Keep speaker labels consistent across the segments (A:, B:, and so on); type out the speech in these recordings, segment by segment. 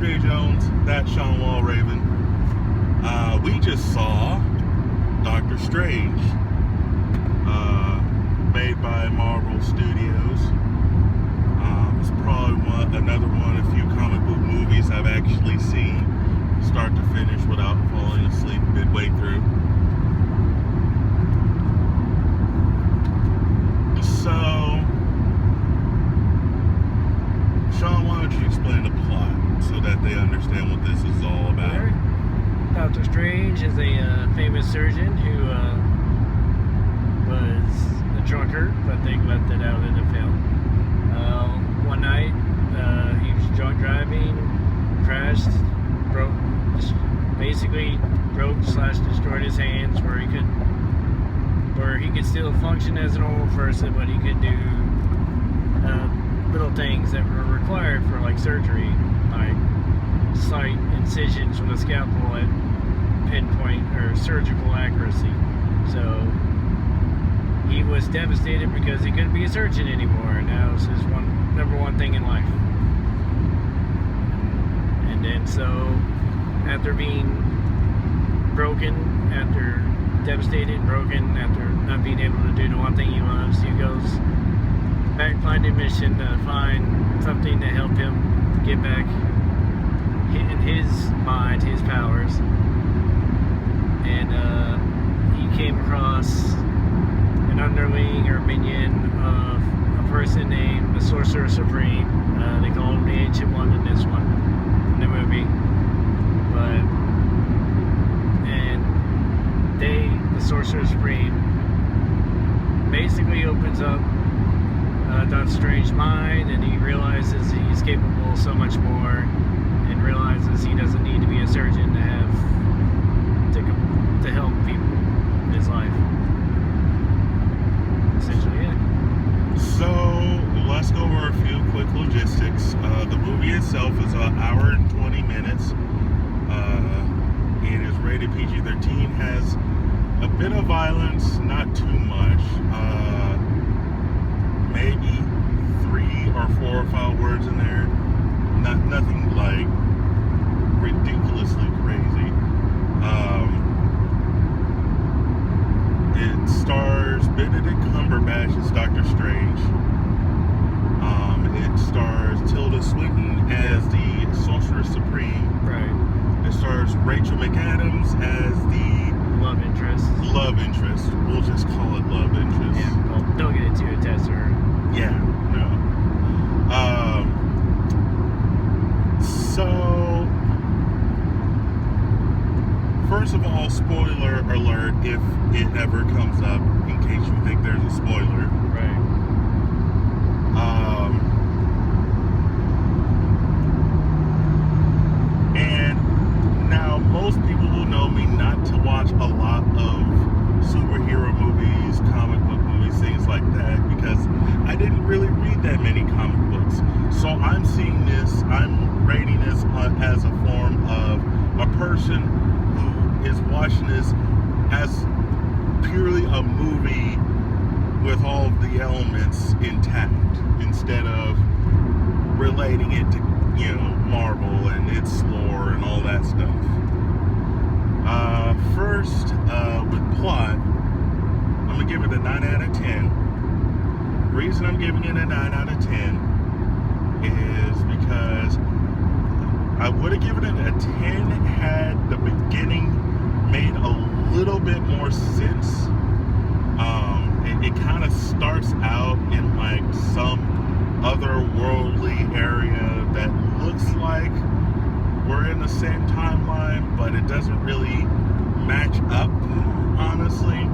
A: Jay Jones, that's Sean Wallraven. We just saw Doctor Strange, made by Marvel Studios. It's probably another one of a few comic book movies I've actually seen start to finish without falling asleep midway through. So, Sean, why don't you explain the plot so that they understand what this is all about?
B: Doctor Strange is a famous surgeon who was a drunkard, but they left it out in the film. One night, he was drunk driving, crashed, broke/destroyed his hands where he could still function as a normal person, but he could do little things that were required for like surgery, like slight incisions with a scalpel at pinpoint or surgical accuracy. So he was devastated because he couldn't be a surgeon anymore, and that was his number one thing in life. And then so after being devastated, broken, after not being able to do the one thing he loves, he goes back, find a mission to find something to help him get back in his mind, his powers. And he came across an underling or minion of a person named the Sorcerer Supreme. They call him the Ancient One in this one, in the movie. The Sorcerer Supreme basically opens up Doctor Strange's mind, and he realizes he's capable of so much more, and realizes he doesn't need to be a surgeon to help people in his life. Essentially it.
A: So let's go over a few quick logistics. The movie itself is an hour and 20 minutes. It is rated PG-13, has a bit of violence, not too much. Maybe 3 or 4 or 5 words in there. Nothing like ridiculously crazy. It stars Benedict Cumberbatch as Doctor Strange. It stars Tilda Swinton as the Sorcerer Supreme.
B: Right.
A: It stars Rachel McAdams as the
B: love interest.
A: We'll just call it love interest.
B: Yeah, well, don't get it too attached to her.
A: Yeah, no. So, first of all, spoiler alert if it ever comes up, in case you think there's a spoiler.
B: Right.
A: And now most people will know me not to watch a lot of superhero movies, comic book movies, things like that, because I didn't really read that many comic books. So I'm rating this as a form of a person who is watching this as purely a movie with all of the elements intact, instead of relating it to, Marvel and its lore and all that stuff. First, with plot, I'm going to give it a 9 out of 10. The reason I'm giving it a 9 out of 10 is because I would have given it a 10 had the beginning made a little bit more sense. It kind of starts out in like some otherworldly area that looks like we're in the same timeline, but it doesn't really match up, honestly.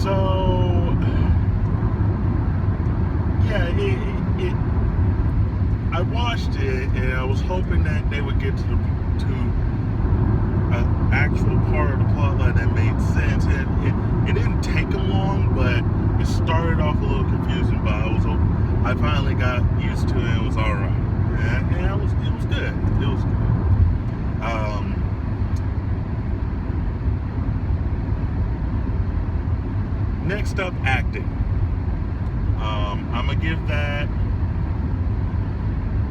A: So yeah, I watched it and I was hoping that they would get to an actual part of the plotline that made sense. It didn't take them long, but it started off a little confusing, but I finally got used to it. It was all right. Yeah, it was good. It was good. Next up, acting.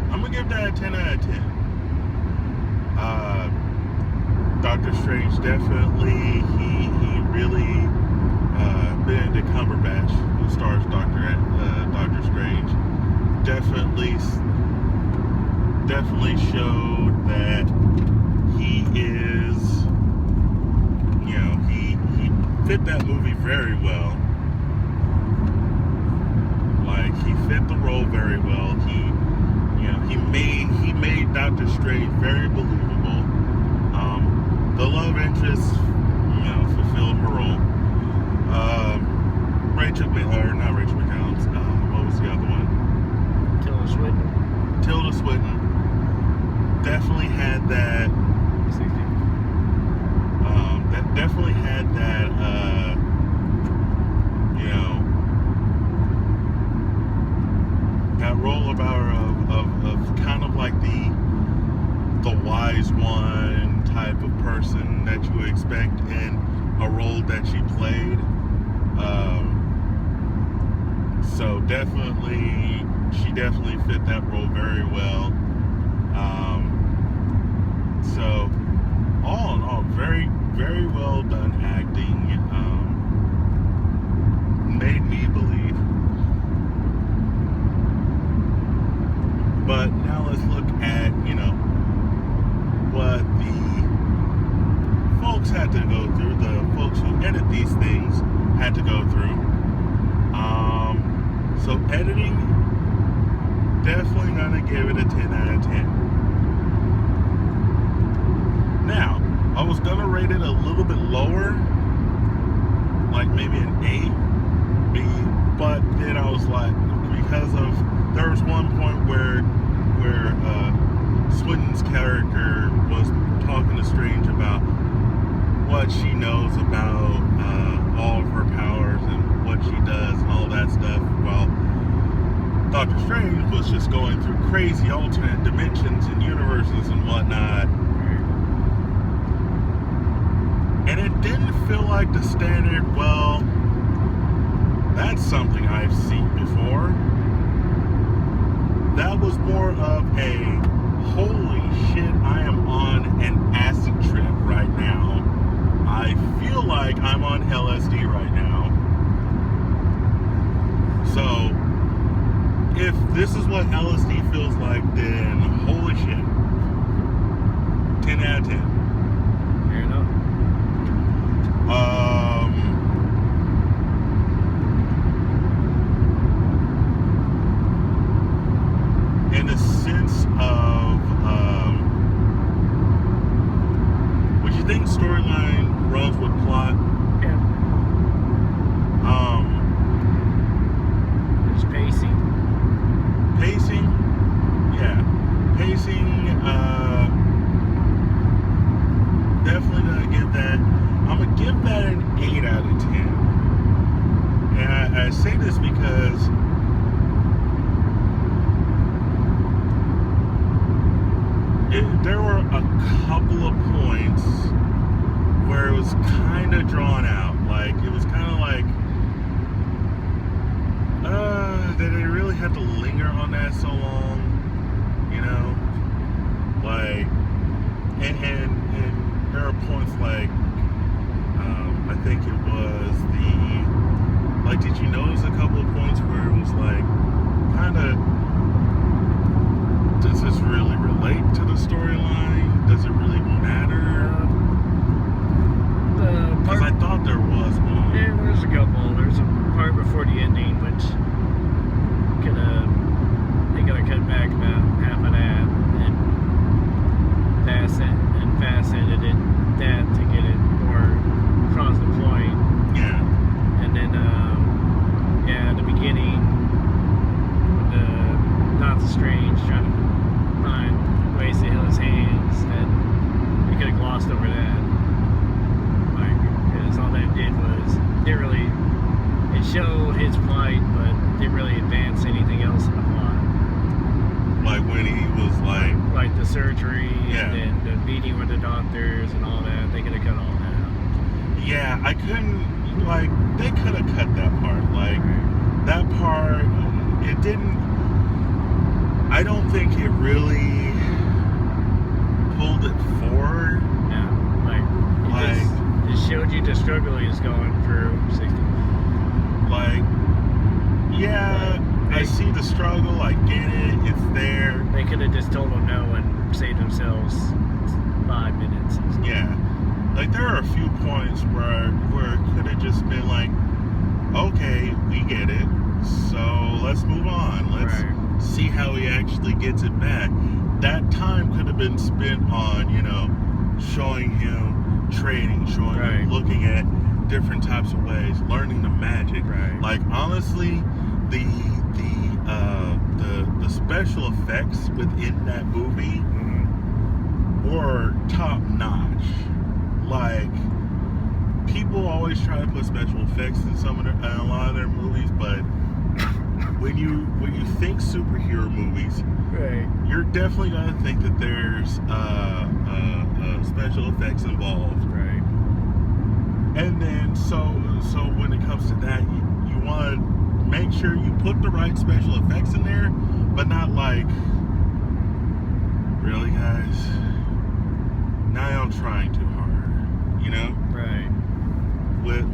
A: I'm I'm gonna give that a 10 out of 10. Doctor Strange definitely, he really Benedict Cumberbatch, who stars Doctor Strange, definitely showed that he is, he fit that movie very well. Like, he fit the role very well. He made Doctor Strange very believable. The love interest, fulfilled her role. Not Rachel McAdams. What was the other one? Tilda Swinton definitely had that. That definitely had that. That role about her of kind of like the wise one type of person that you would expect in a role that she played. So she definitely fit that role very well. So all in all, very, very well done acting. Made me believe. But now let's look at, what the folks had to go through, the folks who edit these things had to go through. So editing, definitely gonna give it a 10 out of 10. Now, I was gonna rate it a little bit lower, like maybe an A, B, but then I was like, because there was one point where Swinton's character was talking to Strange about what she knows about all of her powers and what she does and all that stuff, while Doctor Strange was just going through crazy alternate dimensions and universes and whatnot. And it didn't feel like the standard, well, that's something I've seen before. That was more of a, holy shit, I am on an acid trip right now. I feel like I'm on LSD right now. So, if this is what LSD feels like, then holy shit. 10 out of 10.
B: Fair enough.
A: In the sense of, would you think storyline runs with plot?
B: Yeah. There's pacing.
A: Pacing? Yeah. Pacing, definitely gonna give that, I'm gonna give that an 8 out of 10. And I say this because there were a couple of points where it was kind of drawn out. Like, it was kind of like, that they really had to linger on that so long, like, and there are points like, I think it was did you notice a couple of points where it was like, kind of, does this really relate to the storyline? Does it really matter? Because I thought there was one.
B: Yeah, there's a couple. There's a part before the ending, which they could have cut back about half of that and fast edited that to get it more across the point.
A: Yeah.
B: And then, the beginning, the Doctor Strange trying to find ways to heal his hands, that we could have glossed over that. Because all that did was, it showed his plight, but didn't really advance anything else in the plot.
A: Like when he was like
B: the surgery,
A: yeah,
B: and then the meeting with the doctors and all that, they could have cut all that out.
A: Yeah, I couldn't, they could have cut that part. Like, that part, it didn't, I I don't think it really pulled it forward.
B: No, it just showed you the struggle he's going through. 60.
A: Like, yeah, I see the struggle. I get it. It's there.
B: They could have just told him no and saved themselves 5 minutes.
A: Yeah, like there are a few points where it could have just been like, okay, we get it. So let's move on. Let's see how he actually gets it back. That time could have been spent on, showing him training, showing him looking at different types of ways, learning the magic.
B: Right.
A: Like honestly, the special effects within that movie were top notch. Like people always try to put special effects in a lot of their movies, but when you think superhero movies, you're definitely gonna think that there's special effects involved.
B: Right.
A: And then so when it comes to that, you want to make sure you put the right special effects in there, but not like, really guys, now I'm trying too hard,
B: Right.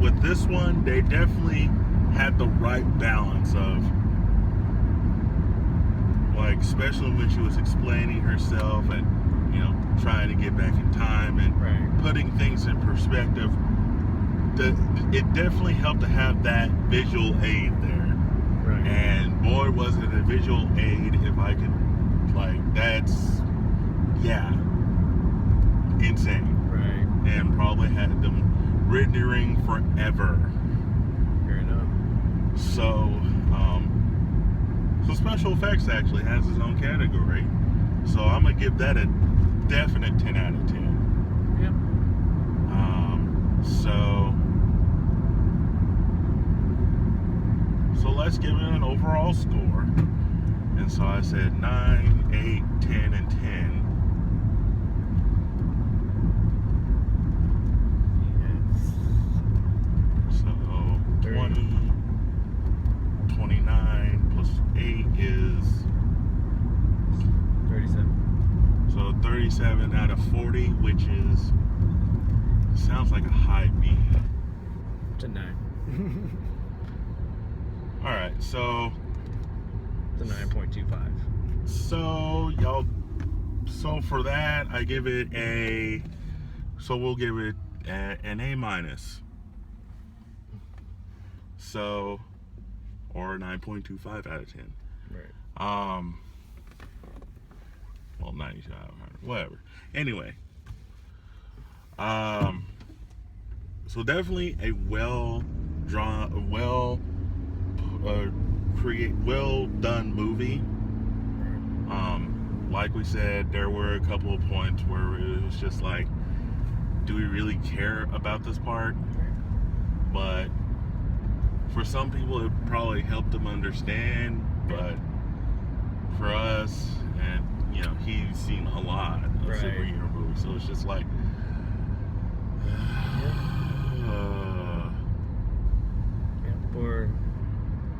A: With this one, they definitely had the right balance of, like, especially when she was explaining herself and trying to get back in time and putting things in perspective. It definitely helped to have that visual aid there.
B: Right.
A: And boy, was it a visual aid. If I could, that's insane.
B: Right.
A: And probably had them rendering forever.
B: Fair enough.
A: So special effects actually has its own category. So I'm gonna give that a definite 10 out of 10.
B: Yep.
A: So let's give it an overall score. And so I said 9, 8, 10, and 10. So 20, 29 plus 8 is
B: 37.
A: So 37 out of 40, which sounds like a high B.
B: It's a 9.
A: All right, so
B: It's a 9.25.
A: So for that, I give it we'll give it an A minus. So, or 9.25 out of 10.
B: Right.
A: Well, 95, whatever. Anyway, so definitely a well done movie. Like we said, there were a couple of points where it was just like, do we really care about this part? But for some people, it probably helped them understand. But for us, and he's seen a lot of superhero movies, so it's just like,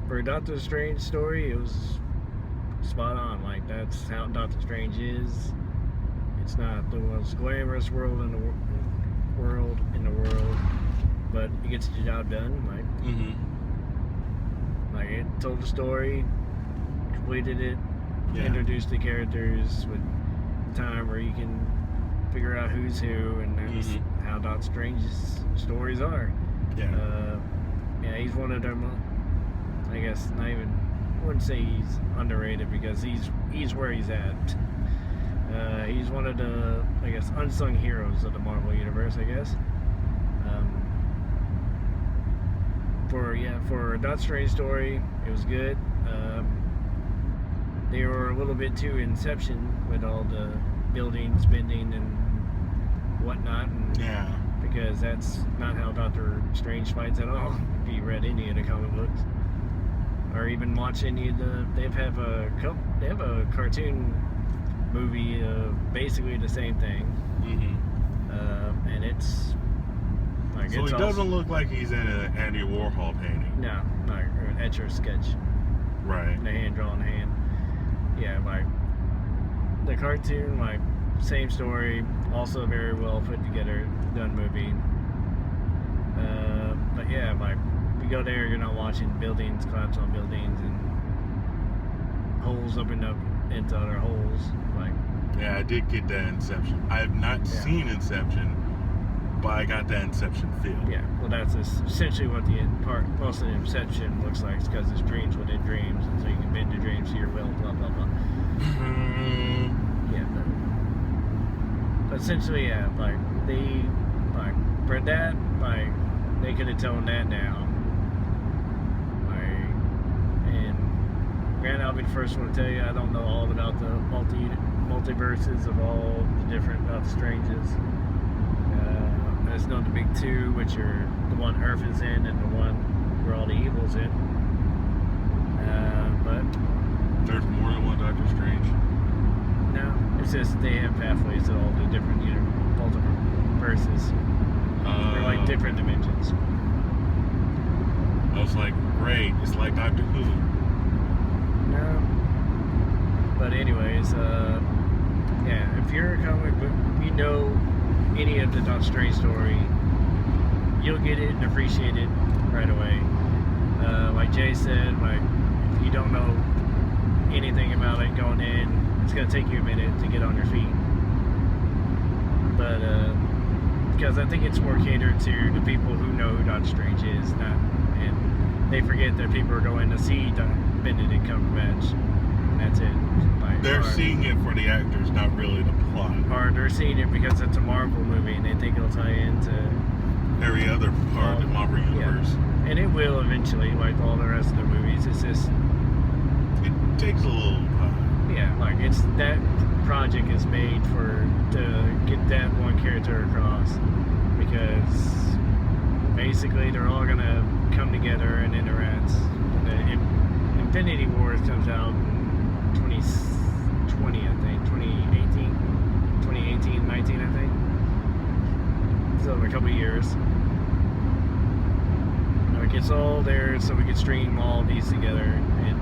B: for a Doctor Strange story, it was spot on. Like, that's how Doctor Strange is. It's not the most glamorous world in the world, but it gets the job done. Like it told the story, completed it, introduced the characters with time where you can figure out who's who, and that's how Doctor Strange's stories are. He's one of them. I guess not even. I wouldn't say he's underrated, because he's where he's at. He's one of the, I guess, unsung heroes of the Marvel Universe, I guess. For a Doctor Strange story, it was good. They were a little bit too Inception with all the building, spending, and whatnot. Because that's not how Doctor Strange fights at all. If you read any of the comic books, or even watch any of they have a cartoon movie, basically the same thing. And it's like,
A: so
B: it's
A: he doesn't look like he's in an Andy Warhol painting.
B: No, not an etch or sketch.
A: Right.
B: In a hand-drawn hand. yeah, like the cartoon, like same story, also a very well put together done movie. But yeah, like you go there, you're not watching buildings collapse on buildings and holes open up into other holes. Like,
A: yeah, I did get that Inception. I have not seen Inception, but I got that Inception feel.
B: Yeah, well, that's essentially what most of the Inception looks like, because it's dreams within dreams, and so you can bend your dreams to your will, blah blah blah. Yeah, but essentially, yeah, like for that, like they could have toned that down. And granted, I'll be the first one to tell you, I don't know all about the multiverses of all the different Doctor Stranges. I just know the big two, which are the one Earth is in and the one where all the evil's in. But
A: there's more than one Doctor Strange.
B: No, it's just they have pathways to all the different multiverses. They're like different dimensions.
A: I was like, great, it's like Doctor Who.
B: No. But anyways, yeah, if you're a comic book, you know any of the Doctor Strange story, you'll get it and appreciate it right away. Like Jay said, like if you don't know anything about it going in, it's gonna take you a minute to get on your feet. But because I think it's more catered to the people who know who Doctor Strange is, and they forget that people are going to see Benedict Cumberbatch, and that's it. Like,
A: they're seeing it for the actors, not really the plot.
B: Or they're seeing it because it's a Marvel movie and they think it'll tie into
A: every other part of the Marvel universe.
B: Yeah. And it will eventually, like all the rest of the movies. It's just,
A: it takes a little time.
B: Yeah, like it's that project is made to get that one character across, because basically they're all gonna come together and interact. The Infinity Wars comes out in 2020, I think, 2018, 19, I think. So in a couple of years. Like it's all there, so we can stream all of these together. And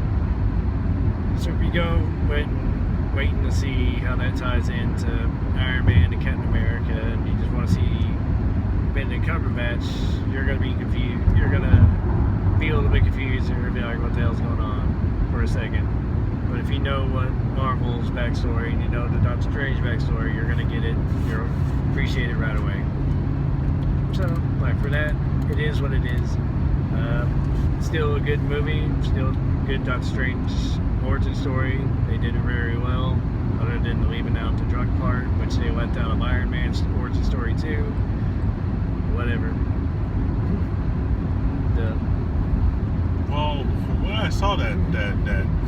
B: so we go waiting to see how that ties into Iron Man and Captain America, and you just want to see Benedict Cumberbatch, you're going to be confused. You're going to be a little bit confused, and you're going to be like, what the hell's going on for a second. But if you know what Marvel's backstory and you know the Doctor Strange backstory, you're going to get it. You'll appreciate it right away. So, like for that, it is what it is. Still a good movie. Still good Doctor Strange origin story. They did it very well, other than leaving out the drunk part, which they left out of Iron Man's origin story too. Whatever.
A: Well, when I saw that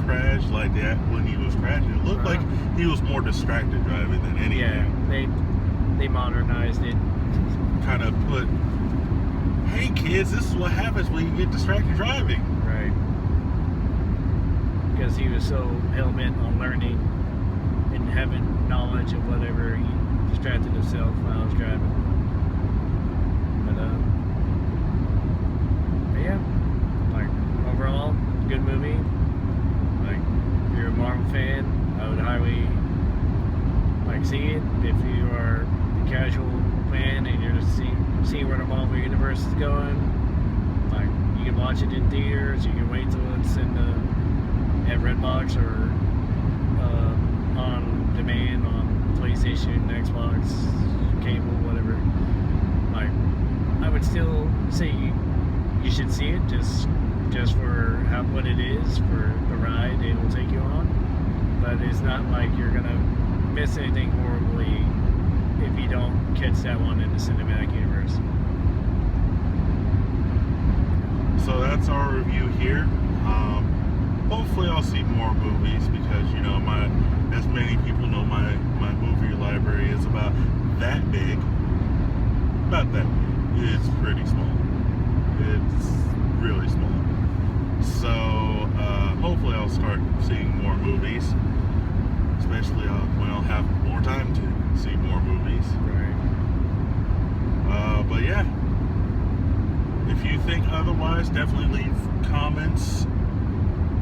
A: crash, like that when he was crashing, it looked like he was more distracted driving than anything.
B: Yeah, they modernized it.
A: Kind of put, hey kids, this is what happens when you get distracted driving.
B: Right. Because he was so hell-bent on learning and having knowledge of whatever, he distracted himself while I was driving. But yeah, like overall, good movie. Like if you're a Marvel fan, I would highly see it. If you are a casual fan and you're just seeing where the Marvel universe is going, like you can watch it in theaters, you can wait till it's at Redbox or on demand on PlayStation, Xbox, cable, whatever. Like I would still say you should see it just for what it is, for the ride it will take you on. But it's not like you're gonna miss anything horribly if you don't catch that one in the cinematic universe.
A: So that's our review here. Hopefully I'll see more movies, because as many people know, my movie library is about that big. Not that big. It's pretty small. It's really small. So hopefully I'll start seeing more movies, especially when I'll have more time to see more movies.
B: Right.
A: But yeah, if you think otherwise, definitely leave comments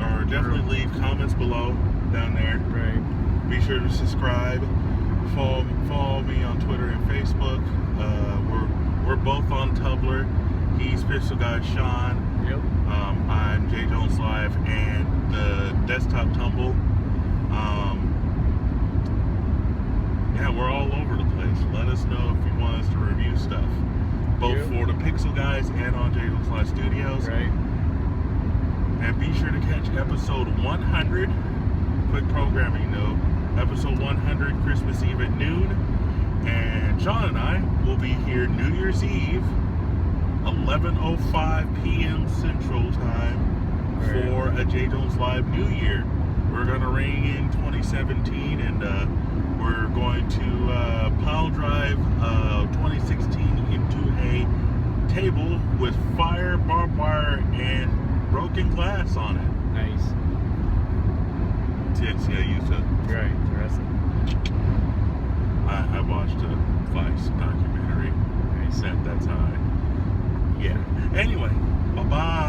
A: or definitely leave comments below down there.
B: Right.
A: Be sure to subscribe. Follow me on Twitter and Facebook. We're both on Tumblr. He's Pixel Guy Sean.
B: Yep.
A: I'm jjlunfiltered and the desktop tumble. Yeah, we're all over the place. Let us know if you want us to review stuff, both for the Pixel Guys and on jjlunfiltered Studios.
B: Right.
A: And be sure to catch episode 100. Quick programming note. Episode 100, Christmas Eve at noon. And Sean and I will be here New Year's Eve, 11:05 p.m. Central Time, for a jjlunfiltered New Year. We're going to ring in 2017, and we're going to pile drive 2016 into a table with fire, barbed wire, and broken glass on it.
B: Nice.
A: See, I used to.
B: Right. Interesting.
A: I watched a Vice documentary.
B: Nice.
A: That's how I. Yeah. Anyway, bye bye.